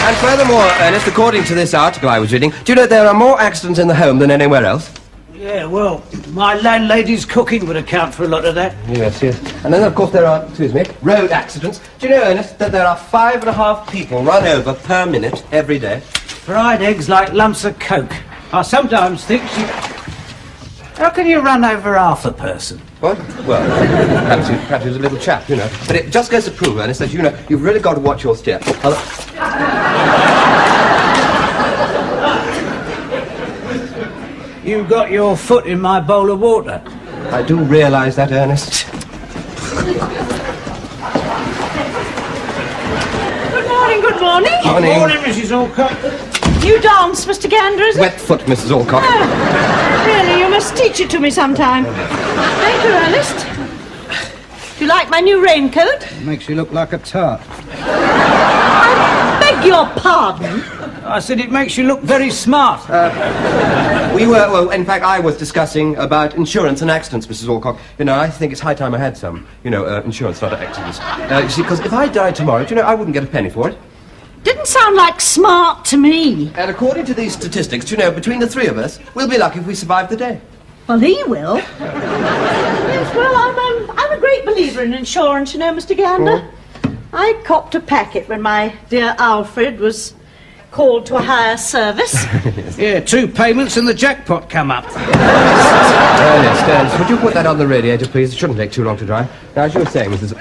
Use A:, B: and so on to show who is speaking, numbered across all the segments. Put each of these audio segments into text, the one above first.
A: And furthermore, Ernest, according to this article I was reading, do you know there are more accidents in the home than anywhere else?
B: Yeah, well, my landlady's cooking would account for a lot of that.
A: Yes, yes. And then, of course, there are, road accidents. Do you know, Ernest, that there are 5.5 people run over per minute every day?
B: Fried eggs like lumps of coke. I sometimes think she... How can you run over half a person?
A: What? Well, perhaps he was a little chap, you know. But it just goes to prove, Ernest, that, you know, you've really got to watch your step.
B: You got your foot in my bowl of water.
A: I do realise that, Ernest.
C: Good morning, good morning.
A: Morning.
B: Good morning, Mrs. Alcock.
C: You dance, Mr. Gander, is it?
A: Wet foot, Mrs. Alcock.
C: Oh, really, you must teach it to me sometime. Thank you, Ernest. Do you like my new raincoat?
B: Makes you look like a tart.
C: I beg your pardon.
B: I said it makes you look very smart.
A: In fact, I was discussing about insurance and accidents, Mrs. Alcock. You know, I think it's high time I had some, insurance, not accidents. You see, because if I died tomorrow, do you know, I wouldn't get a penny for it.
C: Didn't sound like smart to me.
A: And according to these statistics, do you know, between the three of us, we'll be lucky if we survive the day.
C: Well, he will. Yes, well, I'm a great believer in insurance, you know, Mr. Gander. I copped a packet when my dear Alfred was called to a higher service.
B: Yeah, 2 payments and the jackpot come up.
A: Ernest, would you put that on the radiator, please? It shouldn't take too long to dry. Now, as you were saying, Mrs.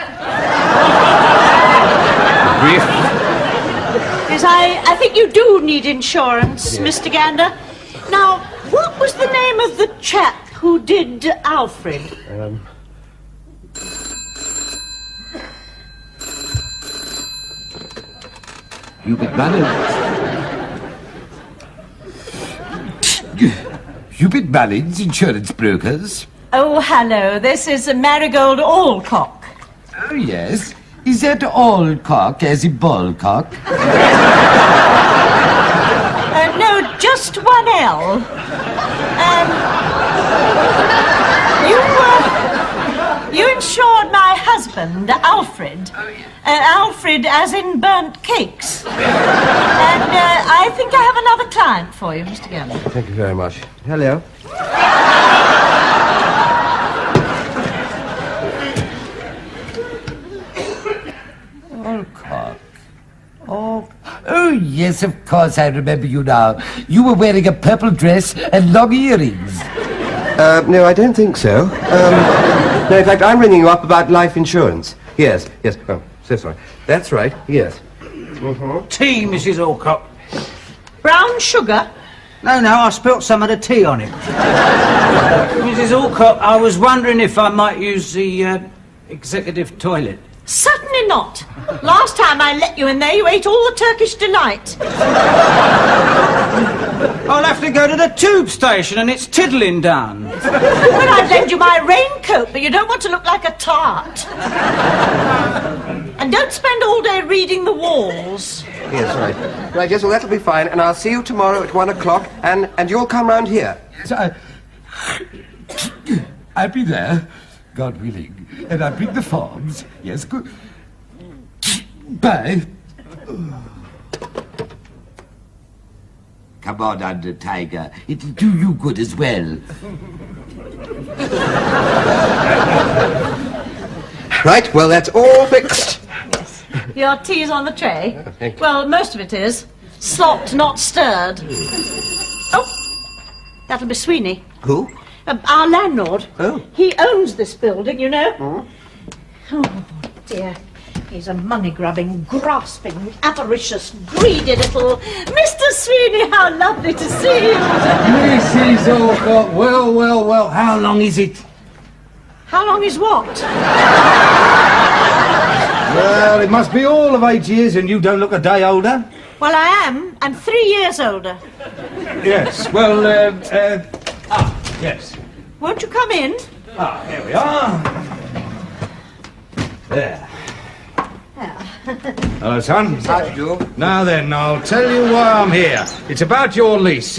A: Brief.
C: Yes, I think you do need insurance, Mr. Gander. Now, what was the name of the chap who did Alfred?
D: Hubert Mullins. Hubert Mullins, insurance brokers.
C: Oh, hello. This is Marigold Alcock.
D: Oh, yes. Is that Alcock as in ballcock?
C: No, just one L. You insured my husband, Alfred. Alfred as in burnt cakes. And I think I have another client for you, Mr. Gander.
A: Thank you very much. Hello.
D: Alcock. Oh, yes, of course, I remember you now. You were wearing a purple dress and long earrings.
A: No, I don't think so. No, in fact, I'm ringing you up about life insurance. Yes. Oh, so sorry. That's right, yes.
B: Tea, Mrs. Alcock.
C: Brown sugar?
B: No, I spilt some of the tea on it. Mrs. Alcock, I was wondering if I might use the executive toilet.
C: Certainly not. Last time I let you in there, you ate all the Turkish delight.
B: I'll have to go to the tube station and it's tiddling down.
C: Well, I'd lend you my raincoat, but you don't want to look like a tart. And don't spend all day reading the walls.
A: Yes, right. Right, yes, well, that'll be fine, and I'll see you tomorrow at 1 o'clock, and you'll come round here.
D: Yes, I'll be there, God willing. And I'll bring the forms. Yes, good. Bye. Come on, Undertiger. It'll do you good as well.
A: Right, well, that's all fixed.
C: Yes. Your tea's on the tray.
A: Oh, thank you.
C: Well, most of it is. Slopped, not stirred. Oh, that'll be Sweeney.
A: Who?
C: Our landlord.
A: Oh.
C: He owns this building, you know. Oh, dear. He's a money-grubbing, grasping, avaricious, greedy little... Mr. Sweeney, how lovely to see you.
E: Mrs. Alcock, well, how long is it?
C: How long is what?
E: Well, it must be all of 8 years and you don't look a day older.
C: Well, I am. I'm 3 years older.
E: Yes, well, yes.
C: Won't you come in?
E: Here we are. There. Hello, son.
A: How do you do?
E: Now then, I'll tell you why I'm here. It's about your lease.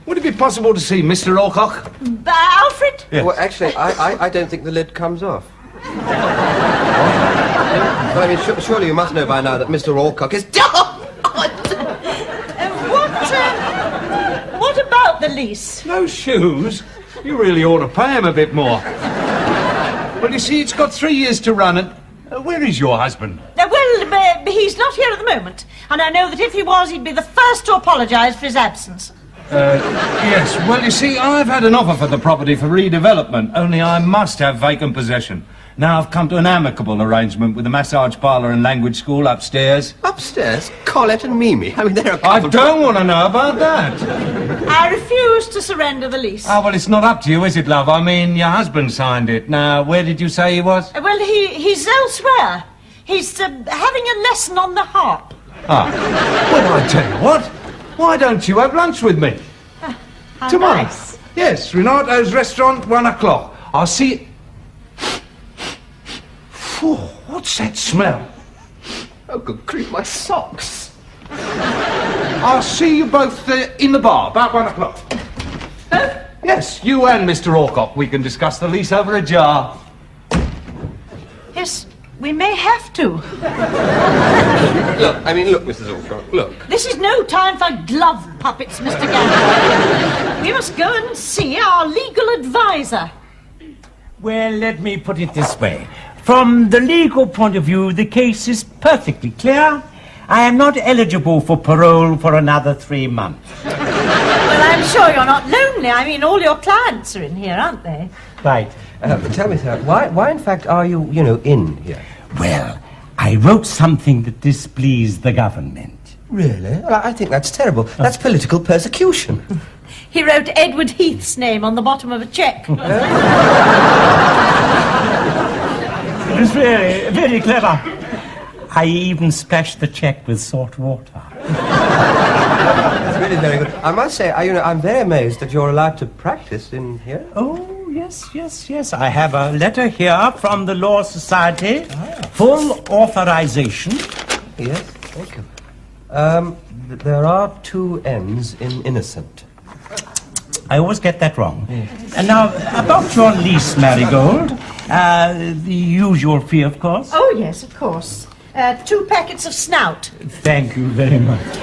E: Would it be possible to see Mr. Alcock?
C: Alfred?
E: Yes.
A: Well, actually, I don't think the lid comes off. Well, I mean, surely you must know by now that Mr. Alcock is...
C: about the lease.
E: No shoes? You really ought to pay him a bit more. Well, you see, it's got 3 years to run, and where is your husband?
C: He's not here at the moment, and I know that if he was, he'd be the first to apologise for his absence.
E: Yes, well, you see, I've had an offer for the property for redevelopment, only I must have vacant possession. Now I've come to an amicable arrangement with the massage parlour and language school upstairs.
A: Upstairs? Colette and Mimi. I mean, they're a
E: I
A: couple...
E: don't want to know about that.
C: I refuse to surrender the lease.
E: Oh, well, it's not up to you, is it, love? I mean, your husband signed it. Now, where did you say he was?
C: Well, he's elsewhere. He's having a lesson on the harp.
E: Ah. Well, I tell you what. Why don't you have lunch with me?
C: How
E: Tomorrow.
C: nice.
E: Yes, Renato's restaurant, 1 o'clock. I'll see you... Phew, what's that smell?
A: Oh, good grief, my socks.
E: I'll see you both in the bar, about 1 o'clock. Yes, you and Mr. Alcock. We can discuss the lease over a jar.
C: Yes, we may have to.
A: Look, Mrs. Alcock, look.
C: This is no time for glove puppets, Mr. Gander. We must go and see our legal advisor.
F: Well, let me put it this way. From the legal point of view, the case is perfectly clear. I am not eligible for parole for another 3 months.
C: Well, I'm sure you're not lonely. I mean, all your clients are in here, aren't they?
F: Right.
A: Tell me, sir, why in fact are you, in here?
F: Well, I wrote something that displeased the government.
A: Really? Well, I think that's terrible. That's political persecution.
C: He wrote Edward Heath's name on the bottom of a cheque.
F: It was very, very clever. I even splashed the cheque with salt water.
A: That's really very good. I must say, I'm very amazed that you're allowed to practice in here.
F: Oh, yes. I have a letter here from the Law Society. Full authorization.
A: Yes, thank you. There are 2 N's in innocent.
F: I always get that wrong. And now, about your lease, Marigold. The usual fee, of course.
C: Oh, yes, of course. 2 packets of snout.
F: Thank you very much.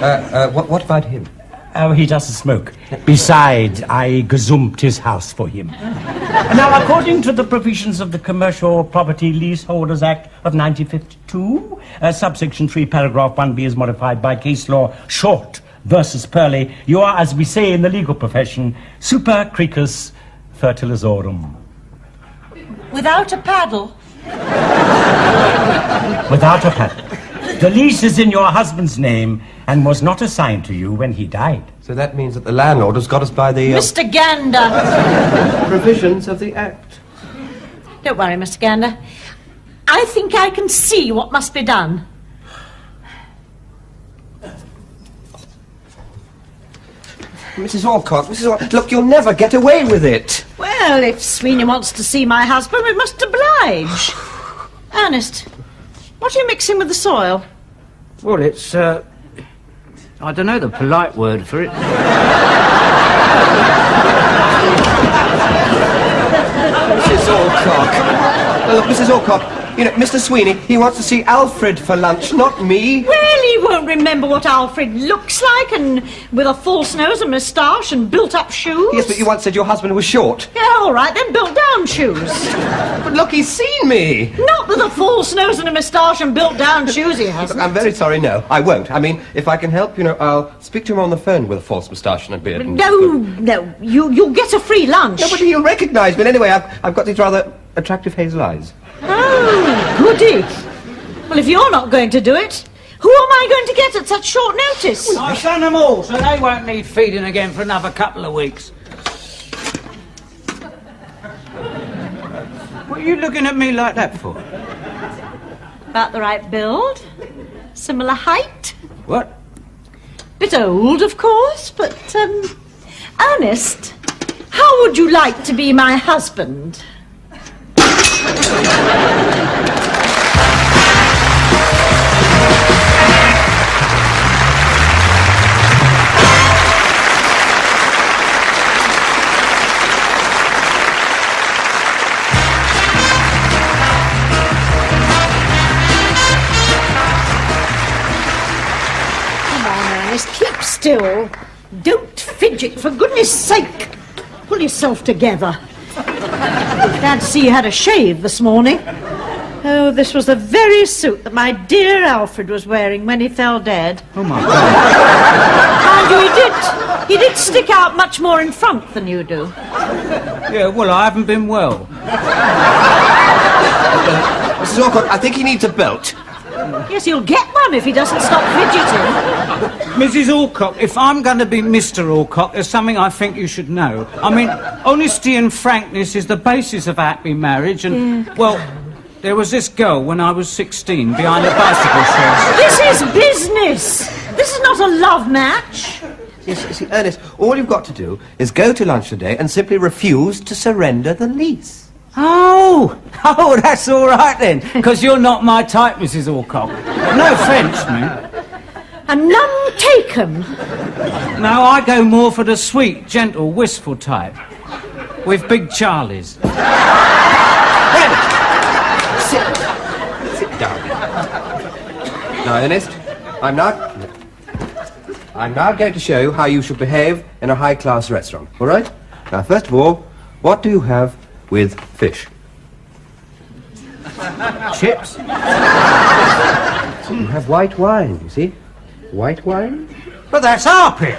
A: What about him?
F: Oh, he doesn't smoke. Besides, I gazumped his house for him. Now, according to the provisions of the Commercial Property Leaseholders Act of 1952, subsection 3, paragraph 1b is modified by case law Short versus Purley. You are, as we say in the legal profession, super cricus fertilizorum.
C: Without a paddle.
F: Without a paddle. The lease is in your husband's name and was not assigned to you when he died.
A: So that means that the landlord has got us by the...
C: Mr. Gander.
A: provisions of the Act.
C: Don't worry, Mr. Gander. I think I can see what must be done.
A: Mrs. Alcock, look, you'll never get away with it.
C: Well, if Sweeney wants to see my husband, we must oblige. Ernest, what are you mixing with the soil?
B: Well, it's, I don't know the polite word for it.
A: Mrs. Alcock. Look, Mrs. Alcock, Mr. Sweeney, he wants to see Alfred for lunch, not me.
C: Well, he won't remember what Alfred looks like, and with a false nose and moustache and built-up shoes.
A: Yes, but you once said your husband was short.
C: Yeah, all right, then built-down shoes.
A: But look, he's seen me.
C: Not with a false nose and a moustache and built-down shoes, he hasn't.
A: Look, I'm very sorry, no, I won't. I mean, if I can help, I'll speak to him on the phone with a false moustache and a beard.
C: No, you'll get a free lunch.
A: No, but he'll recognise me. Anyway, I've got these rather attractive hazel eyes.
C: Oh, goody. Well, if you're not going to do it, who am I going to get at such short notice?
B: I've done them all, so they won't need feeding again for another couple of weeks. What are you looking at me like that for?
C: About the right build, similar height.
B: What?
C: Bit old, of course, but, Ernest, how would you like to be my husband? Come on, Ernest, keep still. Don't fidget, for goodness sake. Pull yourself together. Glad to see you had a shave this morning. Oh, this was the very suit that my dear Alfred was wearing when he fell dead.
B: Oh, my God.
C: Mind you, he did stick out much more in front than you do.
B: Yeah, well, I haven't been well.
A: Mrs. Alcock, I think he needs a belt.
C: Yes, he'll get one if he doesn't stop fidgeting.
B: Mrs. Alcock, if I'm going to be Mr. Alcock, there's something I think you should know. I mean, honesty and frankness is the basis of a happy marriage, and, well, there was this girl when I was 16 behind the bicycle sheds.
C: This is business. This is not a love match.
A: See, Ernest, all you've got to do is go to lunch today and simply refuse to surrender the lease.
B: Oh, that's all right then, because you're not my type, Mrs. Alcock. No offence, man.
C: And none taken.
B: No, I go more for the sweet, gentle, wistful type, with big Charlies.
A: Sit down. Now, Ernest, I'm now going to show you how you should behave in a high-class restaurant, all right? Now, first of all, what do you have with fish?
B: Chips?
A: You have white wine, you see? White wine?
B: But that's Arpic.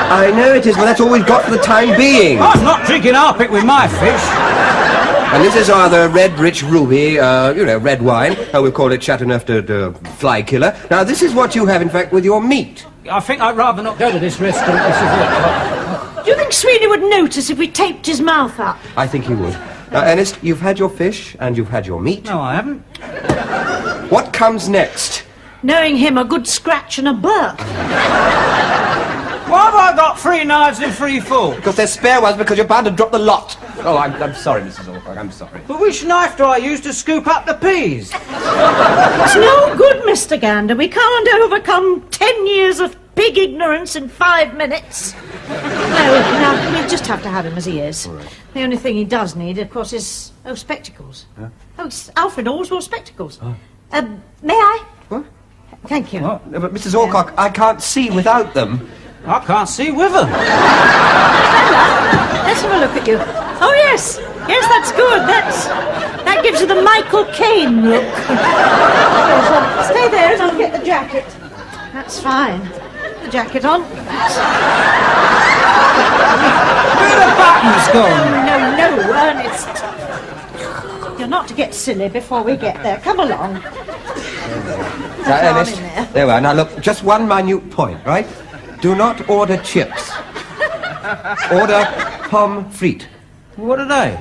A: I know it is, but that's all we've got for the time being.
B: I'm not drinking Arpic with my fish.
A: And this is either red, rich ruby, red wine. We'll call it Chateauneuf de Fly Killer. Now, this is what you have, in fact, with your meat.
B: I think I'd rather not go to this restaurant, Mrs. Alcock.
C: Do you think Sweeney would notice if we taped his mouth up?
A: I think he would. Now, Ernest, you've had your fish and you've had your meat.
B: No, I haven't.
A: What comes next?
C: Knowing him, a good scratch and a burp.
B: Why have I got 3 knives and 3 forks?
A: Because they're spare ones because you're bound to drop the lot. Oh, I'm sorry, Mrs. Alcock, I'm sorry.
B: But which knife do I use to scoop up the peas?
C: It's no good, Mr. Gander. We can't overcome 10 years of big ignorance in 5 minutes. No, we just have to have him as he is. Right. The only thing he does need, of course, is spectacles. Huh? Oh, Alfred always wore spectacles. Oh. May I?
A: What?
C: Thank you.
A: What? No, but Mrs. Alcock, I can't see without them.
B: I can't see with them.
C: Let's have a look at you. Oh, yes. Yes, that's good. That gives you the Michael Caine look. Stay there and I'll get the jacket. That's fine. The jacket on.
B: Where are the buttons gone?
C: No, Ernest. You're not to get silly before we get there. Come along.
A: Now, Ernest, there we are. Now, look, just one minute point, right? Do not order chips. Order pommes frites.
B: What are they?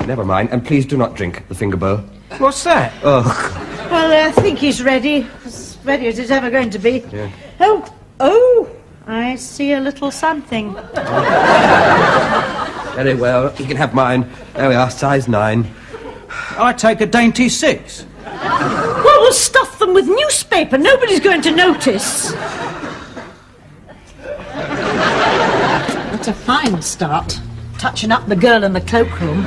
A: Never mind, and please do not drink the finger bowl.
B: What's that?
A: Oh.
C: Well, I think he's ready. As ready as he's ever going to be.
A: Yeah.
C: Oh, I see a little something.
A: Very well, you can have mine. There we are, size 9.
B: I take a dainty 6.
C: Well, we'll stuff them with newspaper. Nobody's going to notice. That's a fine start. Touching up the girl in the cloakroom.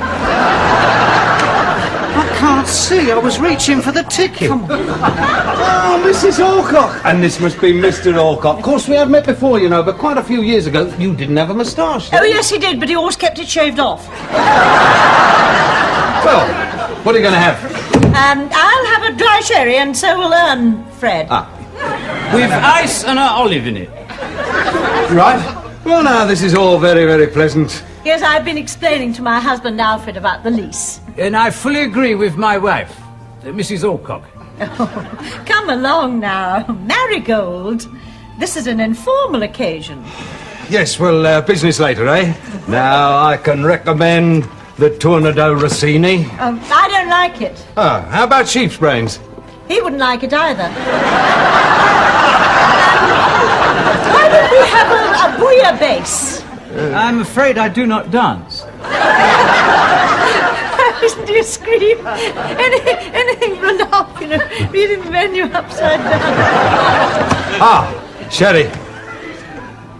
B: I can't see. I was reaching for the ticket.
C: Come on.
E: Oh, Mrs. Alcock. And this must be Mr. Alcock. Of course, we have met before, you know, but quite a few years ago, you didn't have a moustache.
C: Oh, yes, he did, but he always kept it shaved off.
E: Well, what are you going to have?
C: I'll have a dry sherry, and so will Fred.
B: With ice and an olive in it.
E: Right. Well, now, this is all very, very pleasant.
C: Yes, I've been explaining to my husband, Alfred, about the lease.
B: And I fully agree with my wife, Mrs. Alcock.
C: Oh, come along now, Marigold. This is an informal occasion.
E: Yes, well, business later, eh? Now, I can recommend the Tornado Rossini.
C: I don't like it.
E: Ah, how about sheep's brains?
C: He wouldn't like it either. Why don't we have a bouillabaisse?
B: I'm afraid I do not dance.
C: Listen to you scream. Anything for a laugh, you know, reading the menu upside down.
E: Sherry.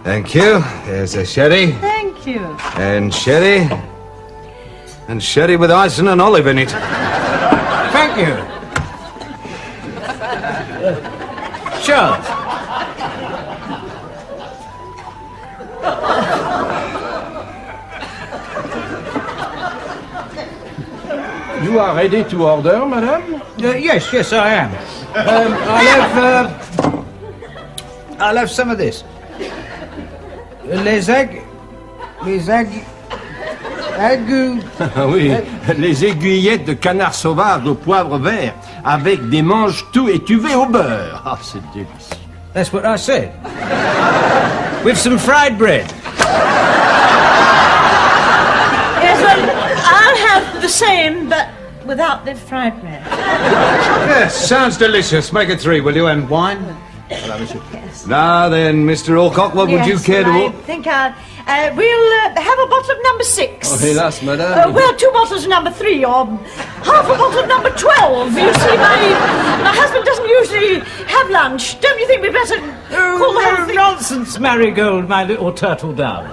E: Thank you. There's a sherry.
C: Thank you.
E: And sherry. And sherry with ice and an olive in it.
B: Thank you. Charles.
G: You are ready to order, madame?
B: Yes, I am. I'll have some of this. Les
G: Oui, les aiguillettes de canard sauvage au poivre vert avec des manches tout étuvées au beurre. Ah, c'est délicieux.
B: That's what I said. With some fried bread.
C: Yes, well, I'll have the same, but without the fried bread.
E: Yes, sounds delicious. Make it 3, will you? And wine?
C: Yes.
E: Now then, Mr. Alcock, what would you care to...
C: I think we'll have a bottle of number 6.
A: Oh, hélas, madame.
C: Well, 2 bottles of number 3, or half a bottle of number 12. You see, my husband doesn't usually have lunch. Don't you think we'd better call the whole thing...
B: Nonsense, Marigold, my little turtle dove.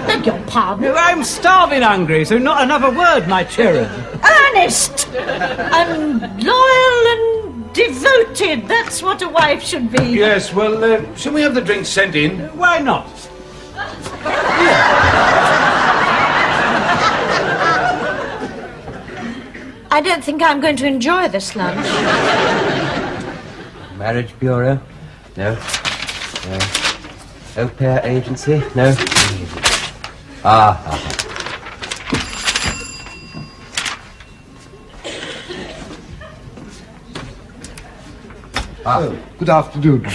C: Beg your pardon.
B: I'm starving hungry, so not another word, my cherub.
C: Earnest and loyal and devoted. That's what a wife should be.
E: Yes, well, shall we have the drinks sent in?
B: Why not?
C: I don't think I'm going to enjoy this lunch.
A: Marriage bureau? No. No. Au pair agency? No.
D: Good afternoon.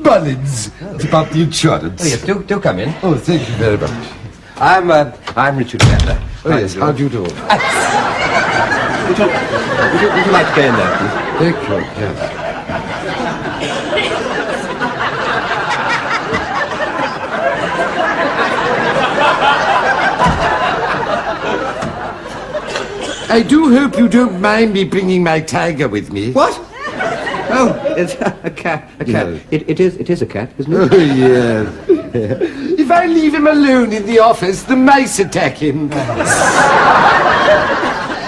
D: Bullins. It's about the insurance.
A: Oh, yes, do come in.
D: Oh, thank you very much.
A: I'm Richard Gander.
D: Oh, yes, how do you do?
A: Would you like to go in there, please?
D: Thank you, yes. I do hope you don't mind me bringing my tiger with me.
A: What? Oh, it's a cat. A cat.
D: Yes.
A: It is a cat, isn't
D: Oh,
A: it?
D: yes. If I leave him alone in the office, the mice attack him.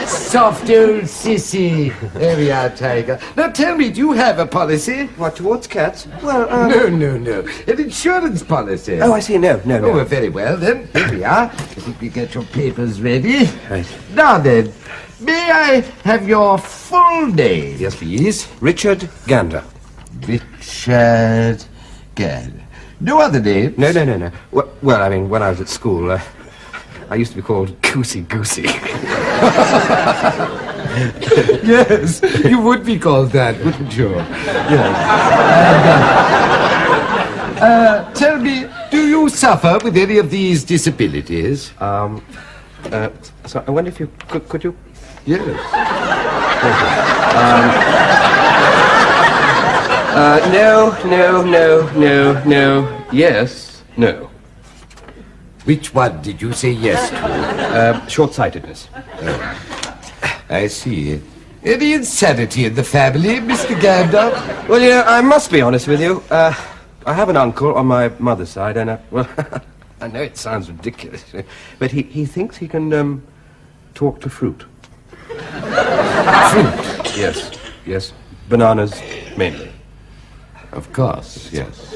D: Soft old sissy. There we are, tiger. Now tell me, do you have a policy?
A: What, towards cats? Well,
D: No. An insurance policy.
A: Oh, I see. No.
D: Oh, very well, then. Here we are. I think we get your papers ready.
A: Right.
D: Now then, may I have your full name?
A: Yes, please. Richard Gander.
D: Richard Gander. No other name?
A: No. Well, I mean, when I was at school, I used to be called Goosey Goosey.
D: Yes, you would be called that, wouldn't you? Yes. And, tell me, do you suffer with any of these disabilities?
A: So I wonder if you could you?
D: Yes.
A: No. Yes, no.
D: Which one did you say yes to?
A: Short-sightedness.
D: I see. Any insanity in the family, Mr. Gander?
A: Well, you know, I must be honest with you. I have an uncle on my mother's side, and well, I know it sounds ridiculous, but he thinks he can talk to fruit.
D: Fruit?
A: Yes. Bananas, mainly.
D: Of course, yes.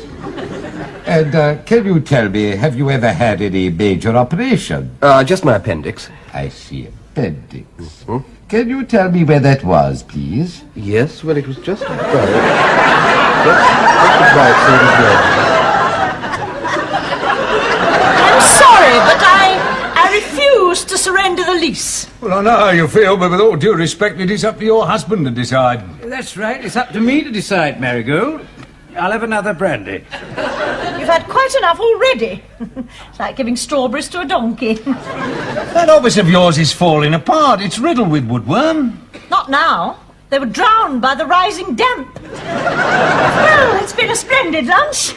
D: And can you tell me, have you ever had any major operation?
A: Just my appendix.
D: I see, appendix. Mm-hmm. Can you tell me where that was, please?
A: Yes, well, it was just above. Just right sort of there.
C: I'm sorry, but I refuse to surrender the lease.
E: Well, I know how you feel, but with all due respect, it is up to your husband to decide.
B: That's right. It's up to me to decide, Marigold. I'll have another brandy.
C: You've had quite enough already. It's like giving strawberries to a donkey.
E: That office of yours is falling apart. It's riddled with woodworm.
C: Not now. They were drowned by the rising damp. Well, it's been a splendid lunch.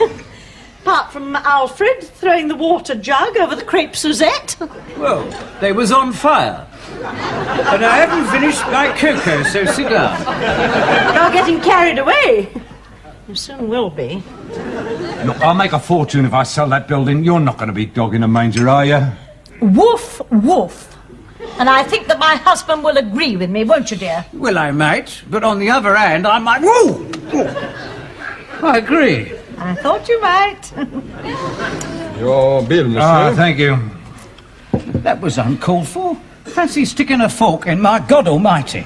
C: Apart from Alfred throwing the water jug over the crepe Suzette.
B: Well, they was on fire. And I haven't finished my cocoa, so sit down.
C: You're getting carried away. You soon will be.
E: Look, I'll make a fortune if I sell that building. You're not going to be dog in a manger, are you?
C: Woof, woof. And I think that my husband will agree with me, won't you, dear?
B: Well, I might, but on the other hand, I might... Whoa! I agree.
C: I thought you might.
G: Your bill, monsieur.
E: Ah, thank you.
B: That was uncalled for. Fancy sticking a fork in my God Almighty.
C: You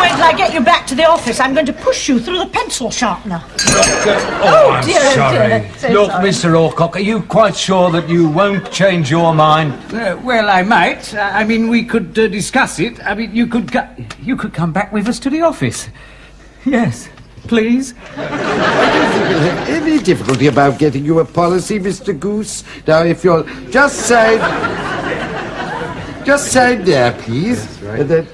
C: wait till I get you back to the office. I'm going to push you through the pencil sharpener.
E: I'm
C: dear,
E: sorry.
C: dear. So
E: Look,
C: sorry.
E: Mr. Alcock, are you quite sure that you won't change your mind?
B: Well, I might. I mean, we could discuss it. I mean, you could come back with us to the office. Yes, please.
D: Any difficulty about getting you a policy, Mr. Goose? Now, if you'll just sign there, please. That's right. And then...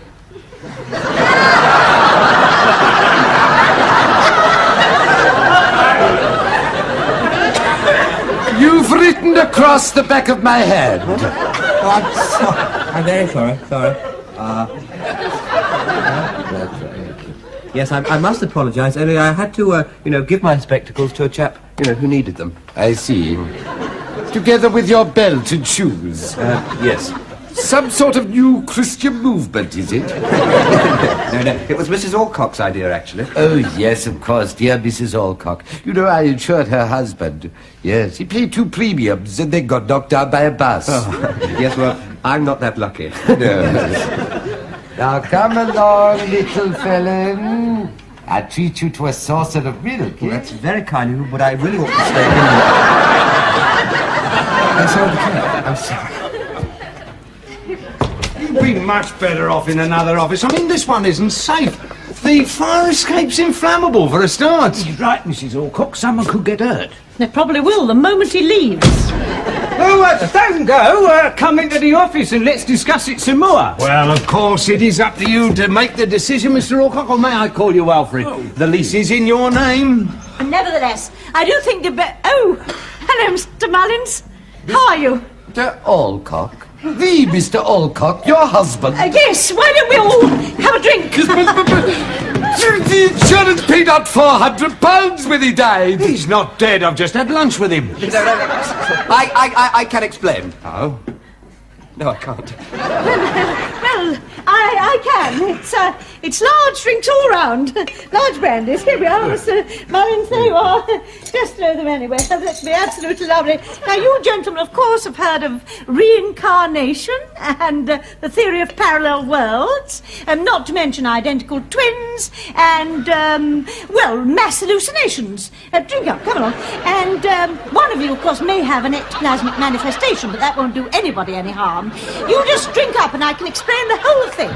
D: You've written across the back of my hand.
A: Oh, I'm sorry. I'm very sorry.
D: That's right.
A: Yes, I must apologise. Only I had to, give my spectacles to a chap, who needed them.
D: I see. Together with your belt and shoes.
A: Yes.
D: Some sort of new Christian movement, is it?
A: No, it was Mrs. Alcock's idea, actually.
D: Oh, yes, of course, dear Mrs. Alcock. You know, I insured her husband. Yes, he paid 2 premiums and then got knocked down by a bus.
A: Oh, yes, well, I'm not that lucky.
D: No. Now, come along, little felon. I'll treat you to a saucer of milk.
A: Well, that's very kind of you, but I really ought to stay in. I'm sorry.
E: You'd be much better off in another office. I mean, this one isn't safe. The fire escape's inflammable, for a start.
B: You're right, Mrs. Alcock. Someone could get hurt.
C: They probably will the moment he leaves.
B: Oh, don't go. Come into the office and let's discuss it some more.
E: Well, of course, it is up to you to make the decision, Mr. Alcock, or may I call you Alfred? The lease is in your name.
C: Nevertheless, I do think the Oh, hello, Mr. Mullins. How are you?
D: Mr. Alcock. The Mr. Alcock, your husband.
C: Yes, why don't we all have a drink?
D: The insurance paid out £400 when he died.
E: He's not dead. I've just had lunch with him.
A: I can explain. Oh? No, I can't.
C: Well, I can. It's large drinks all round. Large brandies. Here we are, Mr. Mullins. There you are. Just throw them anywhere. That'd be absolutely lovely. Now, you gentlemen, of course, have heard of reincarnation and the theory of parallel worlds, not to mention identical twins and, mass hallucinations. Drink up, come along. And one of you, of course, may have an ectoplasmic manifestation, but that won't do anybody any harm. You just drink up and I can explain the whole thing.